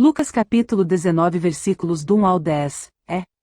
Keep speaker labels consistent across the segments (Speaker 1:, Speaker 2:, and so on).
Speaker 1: Lucas capítulo 19 versículos do 1 ao 10,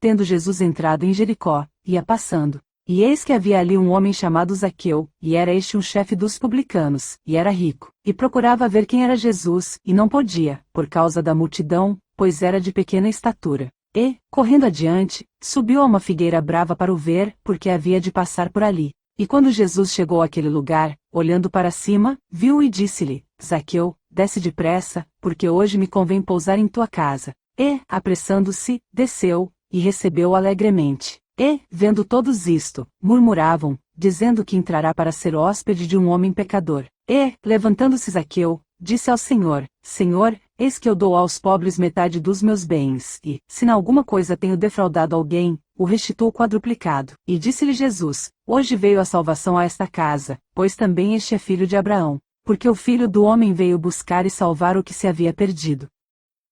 Speaker 1: tendo Jesus entrado em Jericó, ia passando. E eis que havia ali um homem chamado Zaqueu, e era este um chefe dos publicanos, e era rico, e procurava ver quem era Jesus, e não podia, por causa da multidão, pois era de pequena estatura. E, correndo adiante, subiu a uma figueira brava para o ver, porque havia de passar por ali. E quando Jesus chegou àquele lugar, olhando para cima, viu-o e disse-lhe: Zaqueu, desce depressa, porque hoje me convém pousar em tua casa. E, apressando-se, desceu, e recebeu-o alegremente. E, vendo todos isto, murmuravam, dizendo que entrará para ser hóspede de um homem pecador. E, levantando-se Zaqueu, disse ao Senhor: Senhor, eis que eu dou aos pobres metade dos meus bens, e, se em alguma coisa tenho defraudado alguém, o restituo quadruplicado. E disse-lhe Jesus: Hoje veio a salvação a esta casa, pois também este é filho de Abraão, porque o Filho do Homem veio buscar e salvar o que se havia perdido.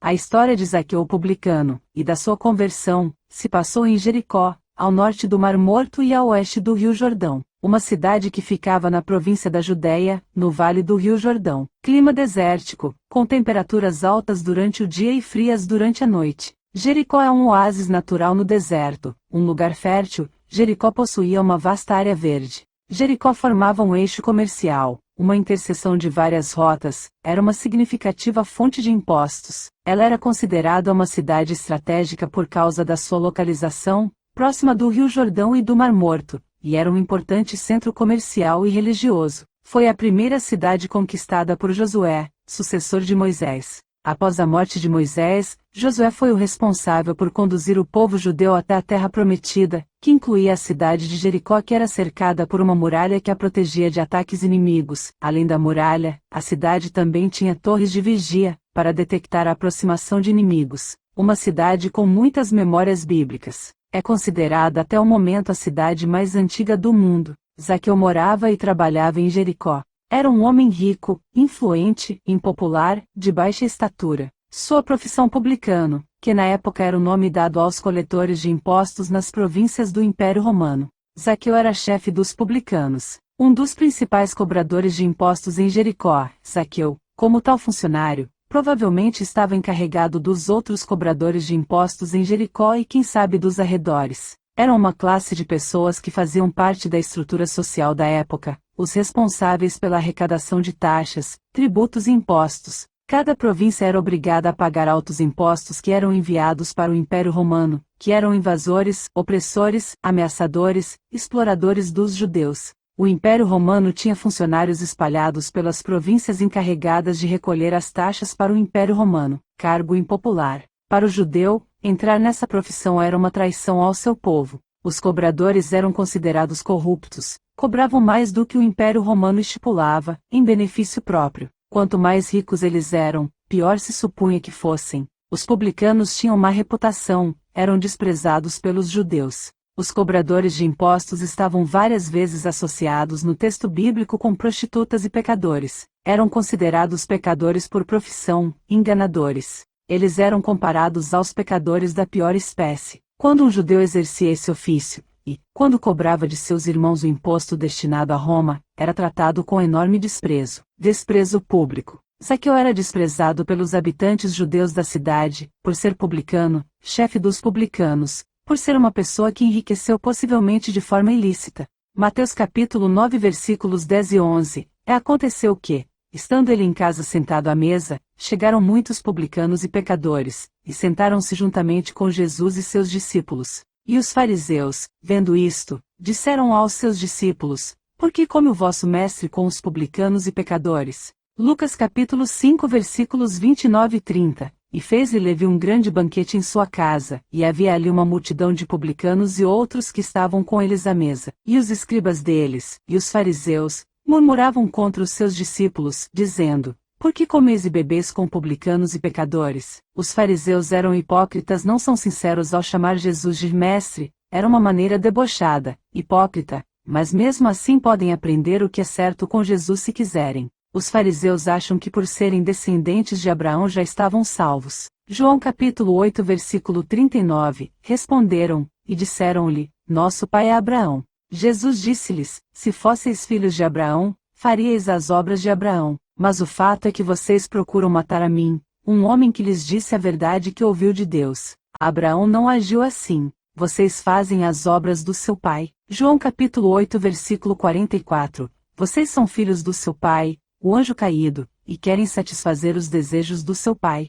Speaker 1: A história de Zaqueu publicano, e da sua conversão, se passou em Jericó, ao norte do Mar Morto e a oeste do Rio Jordão, uma cidade que ficava na província da Judéia, no vale do Rio Jordão. Clima desértico, com temperaturas altas durante o dia e frias durante a noite. Jericó é um oásis natural no deserto, um lugar fértil. Jericó possuía uma vasta área verde. Jericó formava um eixo comercial, uma interseção de várias rotas, era uma significativa fonte de impostos. Ela era considerada uma cidade estratégica por causa da sua localização, próxima do Rio Jordão e do Mar Morto, e era um importante centro comercial e religioso. Foi a primeira cidade conquistada por Josué, sucessor de Moisés. Após a morte de Moisés, Josué foi o responsável por conduzir o povo judeu até a terra prometida, que incluía a cidade de Jericó, que era cercada por uma muralha que a protegia de ataques inimigos. Além da muralha, a cidade também tinha torres de vigia, para detectar a aproximação de inimigos. Uma cidade com muitas memórias bíblicas. É considerada até o momento a cidade mais antiga do mundo. Zaqueu morava e trabalhava em Jericó. Era um homem rico, influente, impopular, de baixa estatura. Sua profissão publicano, que na época era o nome dado aos coletores de impostos nas províncias do Império Romano. Zaqueu era chefe dos publicanos, um dos principais cobradores de impostos em Jericó. Zaqueu, como tal funcionário, provavelmente estava encarregado dos outros cobradores de impostos em Jericó e quem sabe dos arredores. Eram uma classe de pessoas que faziam parte da estrutura social da época, os responsáveis pela arrecadação de taxas, tributos e impostos. Cada província era obrigada a pagar altos impostos que eram enviados para o Império Romano, que eram invasores, opressores, ameaçadores, exploradores dos judeus. O Império Romano tinha funcionários espalhados pelas províncias encarregadas de recolher as taxas para o Império Romano, cargo impopular. Para o judeu, entrar nessa profissão era uma traição ao seu povo. Os cobradores eram considerados corruptos, cobravam mais do que o Império Romano estipulava, em benefício próprio. Quanto mais ricos eles eram, pior se supunha que fossem. Os publicanos tinham má reputação, eram desprezados pelos judeus. Os cobradores de impostos estavam várias vezes associados no texto bíblico com prostitutas e pecadores. Eram considerados pecadores por profissão, enganadores. Eles eram comparados aos pecadores da pior espécie. Quando um judeu exercia esse ofício, e, quando cobrava de seus irmãos o imposto destinado a Roma, era tratado com enorme desprezo. Desprezo público. Zaqueu era desprezado pelos habitantes judeus da cidade, por ser publicano, chefe dos publicanos, por ser uma pessoa que enriqueceu possivelmente de forma ilícita. Mateus capítulo 9 versículos 10 e 11. Aconteceu que, estando ele em casa sentado à mesa, chegaram muitos publicanos e pecadores, e sentaram-se juntamente com Jesus e seus discípulos. E os fariseus, vendo isto, disseram aos seus discípulos: Por que come o vosso mestre com os publicanos e pecadores? Lucas capítulo 5 versículos 29 e 30. E fez-lhe Levi um grande banquete em sua casa, e havia ali uma multidão de publicanos e outros que estavam com eles à mesa. E os escribas deles, e os fariseus, murmuravam contra os seus discípulos, dizendo: Por que comeis e bebeis com publicanos e pecadores? Os fariseus eram hipócritas, não são sinceros ao chamar Jesus de mestre, era uma maneira debochada, hipócrita, mas mesmo assim podem aprender o que é certo com Jesus se quiserem. Os fariseus acham que por serem descendentes de Abraão já estavam salvos. João capítulo 8 versículo 39, responderam, e disseram-lhe: Nosso pai é Abraão. Jesus disse-lhes: Se fosseis filhos de Abraão, faríeis as obras de Abraão. Mas o fato é que vocês procuram matar a mim, um homem que lhes disse a verdade que ouviu de Deus. Abraão não agiu assim. Vocês fazem as obras do seu pai. João capítulo 8 versículo 44. Vocês são filhos do seu pai, o anjo caído, e querem satisfazer os desejos do seu pai.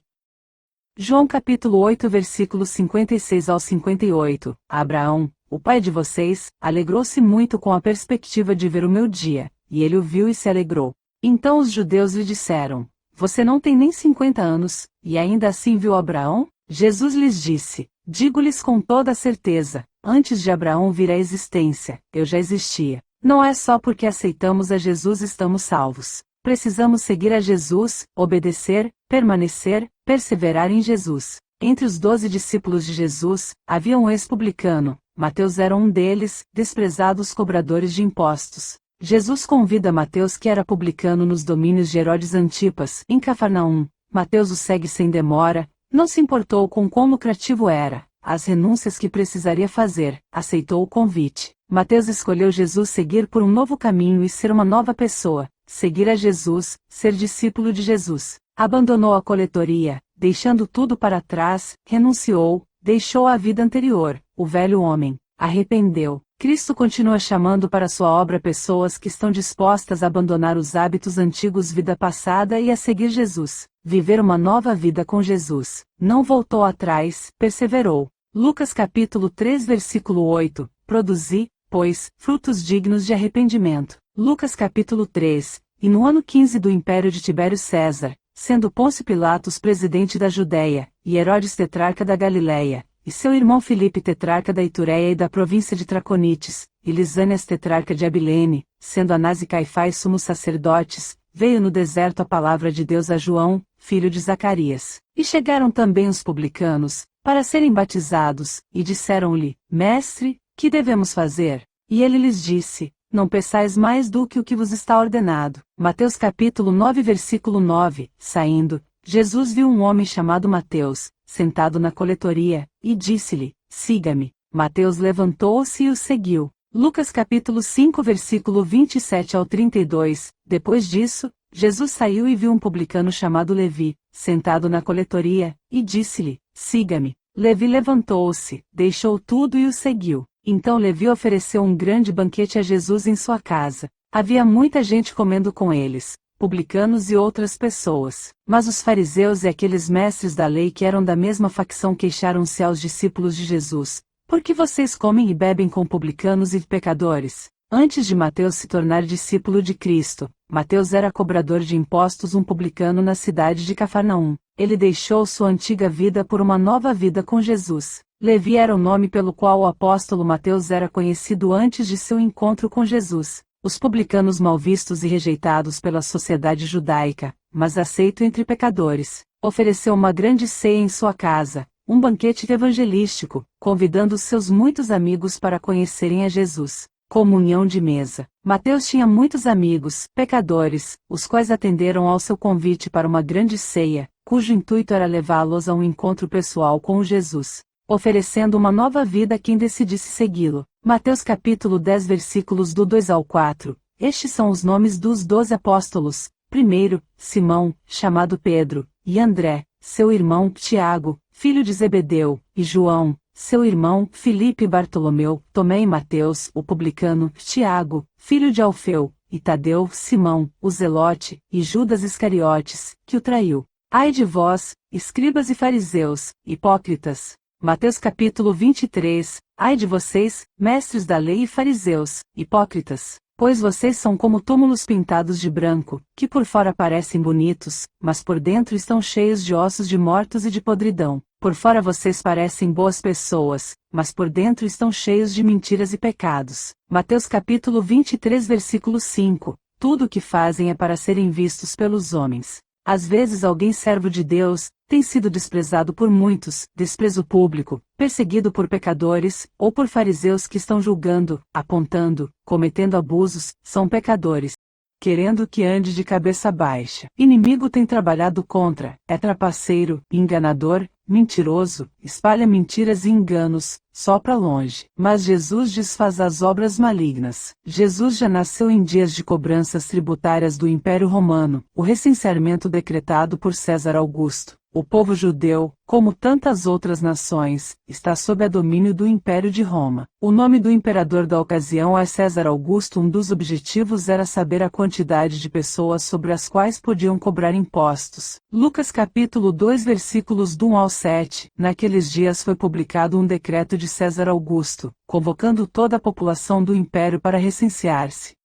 Speaker 1: João capítulo 8 versículos 56 ao 58. Abraão, o pai de vocês, alegrou-se muito com a perspectiva de ver o meu dia, e ele o viu e se alegrou. Então os judeus lhe disseram: Você não tem nem 50 anos, e ainda assim viu Abraão? Jesus lhes disse: Digo-lhes com toda a certeza, antes de Abraão vir à existência, eu já existia. Não é só porque aceitamos a Jesus estamos salvos. Precisamos seguir a Jesus, obedecer, permanecer, perseverar em Jesus. Entre os 12 discípulos de Jesus, havia um ex-publicano. Mateus era um deles, desprezados cobradores de impostos. Jesus convida Mateus, que era publicano nos domínios de Herodes Antipas, em Cafarnaum. Mateus o segue sem demora, não se importou com quão lucrativo era, as renúncias que precisaria fazer, aceitou o convite. Mateus escolheu Jesus, seguir por um novo caminho e ser uma nova pessoa, seguir a Jesus, ser discípulo de Jesus. Abandonou a coletoria, deixando tudo para trás, renunciou, deixou a vida anterior, o velho homem, arrependeu. Cristo continua chamando para sua obra pessoas que estão dispostas a abandonar os hábitos antigos, vida passada, e a seguir Jesus, viver uma nova vida com Jesus. Não voltou atrás, perseverou. Lucas capítulo 3 versículo 8, produzi, pois, frutos dignos de arrependimento. Lucas capítulo 3, e no ano 15 do império de Tibério César, sendo Pôncio Pilatos presidente da Judéia, e Herodes tetrarca da Galiléia, e seu irmão Filipe tetrarca da Itureia e da província de Traconites, e Lisânias tetrarca de Abilene, sendo Anás e Caifás sumos sacerdotes, veio no deserto a palavra de Deus a João, filho de Zacarias. E chegaram também os publicanos, para serem batizados, e disseram-lhe: Mestre, que devemos fazer? E ele lhes disse: Não peçais mais do que o que vos está ordenado. Mateus capítulo 9 versículo 9. Saindo, Jesus viu um homem chamado Mateus, sentado na coletoria, e disse-lhe: Siga-me. Mateus levantou-se e o seguiu. Lucas capítulo 5 versículo 27 ao 32. Depois disso, Jesus saiu e viu um publicano chamado Levi, sentado na coletoria, e disse-lhe: Siga-me. Levi levantou-se, deixou tudo e o seguiu. Então Levi ofereceu um grande banquete a Jesus em sua casa. Havia muita gente comendo com eles, publicanos e outras pessoas. Mas os fariseus e aqueles mestres da lei que eram da mesma facção queixaram-se aos discípulos de Jesus: Por que vocês comem e bebem com publicanos e pecadores? Antes de Mateus se tornar discípulo de Cristo, Mateus era cobrador de impostos, um publicano na cidade de Cafarnaum. Ele deixou sua antiga vida por uma nova vida com Jesus. Levi era o nome pelo qual o apóstolo Mateus era conhecido antes de seu encontro com Jesus. Os publicanos mal vistos e rejeitados pela sociedade judaica, mas aceito entre pecadores, ofereceu uma grande ceia em sua casa, um banquete evangelístico, convidando seus muitos amigos para conhecerem a Jesus. Comunhão de mesa. Mateus tinha muitos amigos, pecadores, os quais atenderam ao seu convite para uma grande ceia, cujo intuito era levá-los a um encontro pessoal com Jesus, oferecendo uma nova vida a quem decidisse segui-lo. Mateus capítulo 10 versículos do 2 ao 4. Estes são os nomes dos 12 apóstolos. Primeiro, Simão, chamado Pedro, e André, seu irmão, Tiago, filho de Zebedeu, e João, seu irmão, Filipe e Bartolomeu, Tomé e Mateus, o publicano, Tiago, filho de Alfeu, e Tadeu, Simão, o Zelote, e Judas Iscariotes, que o traiu. Ai de vós, escribas e fariseus, hipócritas! Mateus capítulo 23, ai de vocês, mestres da lei e fariseus, hipócritas! Pois vocês são como túmulos pintados de branco, que por fora parecem bonitos, mas por dentro estão cheios de ossos de mortos e de podridão. Por fora vocês parecem boas pessoas, mas por dentro estão cheios de mentiras e pecados. Mateus capítulo 23 versículo 5. Tudo o que fazem é para serem vistos pelos homens. Às vezes alguém servo de Deus, tem sido desprezado por muitos, desprezo público, perseguido por pecadores, ou por fariseus que estão julgando, apontando, cometendo abusos, são pecadores, querendo que ande de cabeça baixa. Inimigo tem trabalhado contra, é trapaceiro, enganador, mentiroso, espalha mentiras e enganos, sopra longe. Mas Jesus desfaz as obras malignas. Jesus já nasceu em dias de cobranças tributárias do Império Romano, o recenseamento decretado por César Augusto. O povo judeu, como tantas outras nações, está sob a domínio do Império de Roma. O nome do imperador da ocasião é César Augusto. Um dos objetivos era saber a quantidade de pessoas sobre as quais podiam cobrar impostos. Lucas capítulo 2 versículos do 1 ao 7. Naqueles dias foi publicado um decreto de César Augusto, convocando toda a população do império para recensear-se.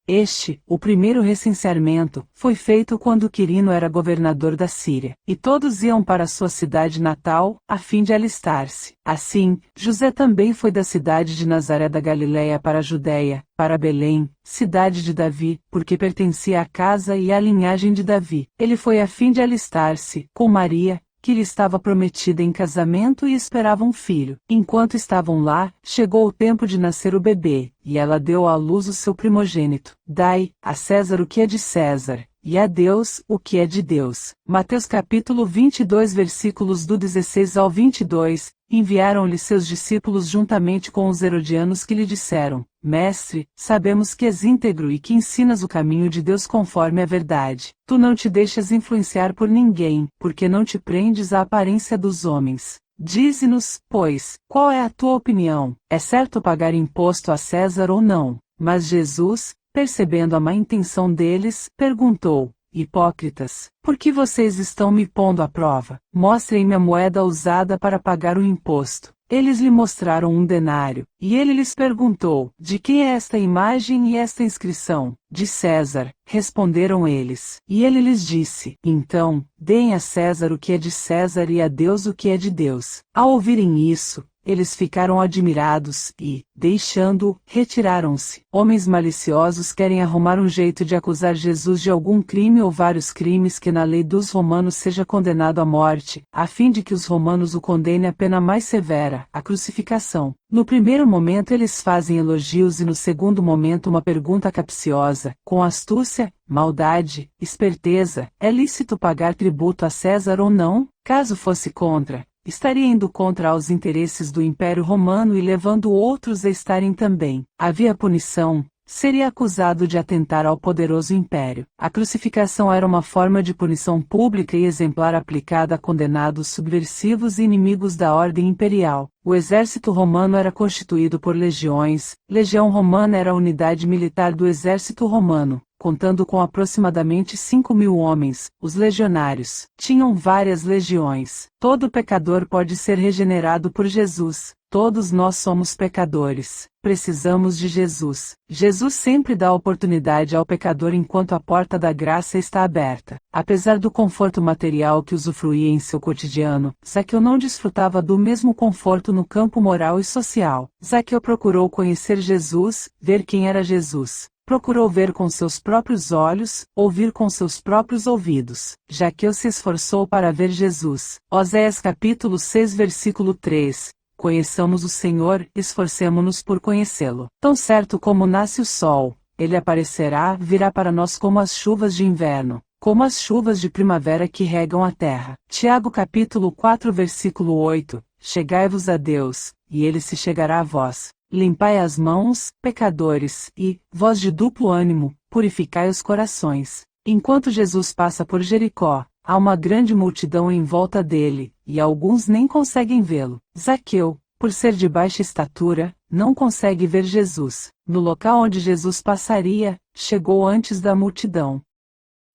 Speaker 1: O primeiro recenseamento, foi feito quando Quirino era governador da Síria, e todos iam para sua cidade natal, a fim de alistar-se. Assim, José também foi da cidade de Nazaré da Galiléia para a Judéia, para Belém, cidade de Davi, porque pertencia à casa e à linhagem de Davi. Ele foi a fim de alistar-se, com Maria, que lhe estava prometida em casamento e esperava um filho. Enquanto estavam lá, chegou o tempo de nascer o bebê, e ela deu à luz o seu primogênito. Dai a César o que é de César, e a Deus o que é de Deus. Mateus capítulo 22 versículos do 16 ao 22. Enviaram-lhe seus discípulos juntamente com os herodianos que lhe disseram: Mestre, sabemos que és íntegro e que ensinas o caminho de Deus conforme a verdade. Tu não te deixas influenciar por ninguém, porque não te prendes à aparência dos homens. Dize-nos, pois, qual é a tua opinião? É certo pagar imposto a César ou não? Mas Jesus, percebendo a má intenção deles, perguntou: Hipócritas, por que vocês estão me pondo à prova? Mostrem-me a moeda usada para pagar o imposto. Eles lhe mostraram um denário, e ele lhes perguntou: De quem é esta imagem e esta inscrição? De César, responderam eles. E ele lhes disse: Então, deem a César o que é de César e a Deus o que é de Deus. Ao ouvirem isso, eles ficaram admirados e, deixando-o, retiraram-se. Homens maliciosos querem arrumar um jeito de acusar Jesus de algum crime ou vários crimes que na lei dos romanos seja condenado à morte, a fim de que os romanos o condenem à pena mais severa, a crucificação. No primeiro momento eles fazem elogios e no segundo momento uma pergunta capciosa, com astúcia, maldade, esperteza: é lícito pagar tributo a César ou não? Caso fosse contra, estaria indo contra os interesses do Império Romano e levando outros a estarem também. Havia punição, seria acusado de atentar ao poderoso império. A crucificação era uma forma de punição pública e exemplar aplicada a condenados subversivos e inimigos da ordem imperial. O exército romano era constituído por legiões. Legião romana era a unidade militar do exército romano, contando com aproximadamente 5.000 homens. Os legionários tinham várias legiões. Todo pecador pode ser regenerado por Jesus. Todos nós somos pecadores. Precisamos de Jesus. Jesus sempre dá oportunidade ao pecador enquanto a porta da graça está aberta. Apesar do conforto material que usufruía em seu cotidiano, Zaqueu não desfrutava do mesmo conforto no campo moral e social. Zaqueu procurou conhecer Jesus, ver quem era Jesus. Procurou ver com seus próprios olhos, ouvir com seus próprios ouvidos. Zaqueu se esforçou para ver Jesus. Oséias capítulo 6 versículo 3. Conheçamos o Senhor, esforcemo-nos por conhecê-lo. Tão certo como nasce o sol, ele aparecerá, virá para nós como as chuvas de inverno, como as chuvas de primavera que regam a terra. Tiago capítulo 4 versículo 8. Chegai-vos a Deus, e ele se chegará a vós. Limpai as mãos, pecadores, e, vós de duplo ânimo, purificai os corações. Enquanto Jesus passa por Jericó, há uma grande multidão em volta dele, e alguns nem conseguem vê-lo. Zaqueu, por ser de baixa estatura, não consegue ver Jesus. No local onde Jesus passaria, chegou antes da multidão.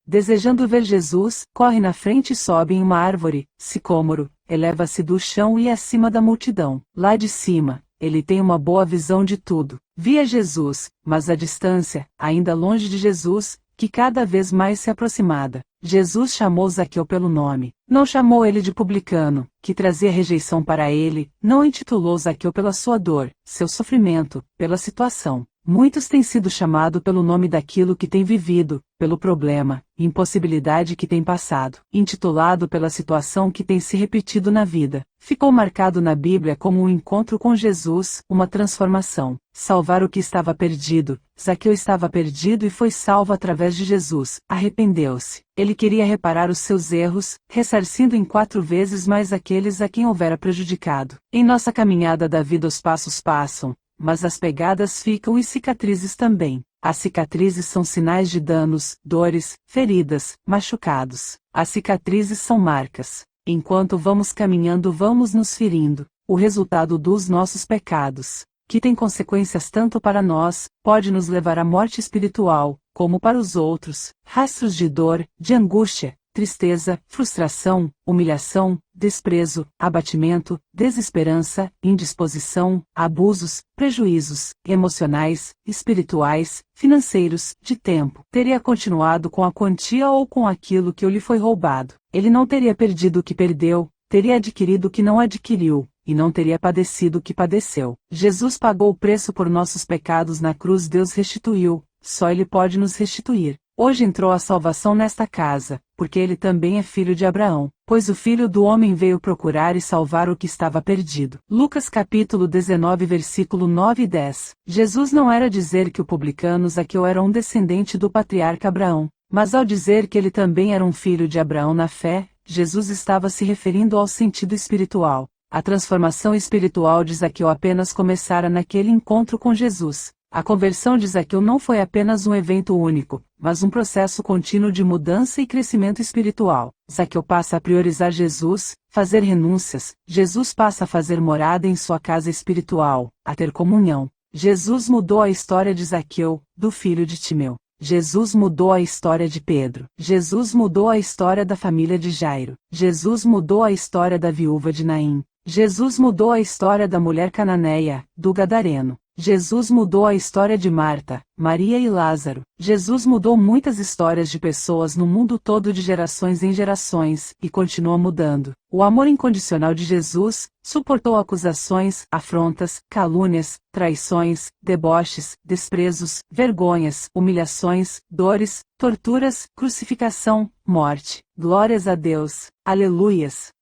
Speaker 1: Desejando ver Jesus, corre na frente e sobe em uma árvore, sicômoro, eleva-se do chão e acima da multidão. Lá de cima, ele tem uma boa visão de tudo. Via Jesus, mas à distância, ainda longe de Jesus, que cada vez mais se aproximava. Jesus chamou Zaqueu pelo nome. Não chamou ele de publicano, que trazia rejeição para ele, não intitulou Zaqueu pela sua dor, seu sofrimento, pela situação. Muitos têm sido chamados pelo nome daquilo que têm vivido, pelo problema, impossibilidade que têm passado, intitulado pela situação que tem se repetido na vida. Ficou marcado na Bíblia como um encontro com Jesus, uma transformação. Salvar o que estava perdido. Zaqueu estava perdido e foi salvo através de Jesus. Arrependeu-se. Ele queria reparar os seus erros, ressarcindo em 4 vezes mais aqueles a quem houvera prejudicado. Em nossa caminhada da vida os passos passam, mas as pegadas ficam e cicatrizes também. As cicatrizes são sinais de danos, dores, feridas, machucados. As cicatrizes são marcas. Enquanto vamos caminhando, vamos nos ferindo. O resultado dos nossos pecados, que tem consequências tanto para nós, pode nos levar à morte espiritual, como para os outros, rastros de dor, de angústia, tristeza, frustração, humilhação, desprezo, abatimento, desesperança, indisposição, abusos, prejuízos, emocionais, espirituais, financeiros, de tempo. Teria continuado com a quantia ou com aquilo que lhe foi roubado. Ele não teria perdido o que perdeu, teria adquirido o que não adquiriu, e não teria padecido o que padeceu. Jesus pagou o preço por nossos pecados na cruz. Deus restituiu, só Ele pode nos restituir. Hoje entrou a salvação nesta casa, porque ele também é filho de Abraão, pois o Filho do Homem veio procurar e salvar o que estava perdido. Lucas capítulo 19 versículo 9 e 10. Jesus não era dizer que o publicano Zaqueu era um descendente do patriarca Abraão, mas ao dizer que ele também era um filho de Abraão na fé, Jesus estava se referindo ao sentido espiritual. A transformação espiritual de Zaqueu apenas começara naquele encontro com Jesus. A conversão de Zaqueu não foi apenas um evento único, mas um processo contínuo de mudança e crescimento espiritual. Zaqueu passa a priorizar Jesus, fazer renúncias. Jesus passa a fazer morada em sua casa espiritual, a ter comunhão. Jesus mudou a história de Zaqueu, do filho de Timeu. Jesus mudou a história de Pedro. Jesus mudou a história da família de Jairo. Jesus mudou a história da viúva de Naim. Jesus mudou a história da mulher cananeia, do gadareno. Jesus mudou a história de Marta, Maria e Lázaro. Jesus mudou muitas histórias de pessoas no mundo todo de gerações em gerações, e continua mudando. O amor incondicional de Jesus suportou acusações, afrontas, calúnias, traições, deboches, desprezos, vergonhas, humilhações, dores, torturas, crucificação, morte. Glórias a Deus. Aleluias.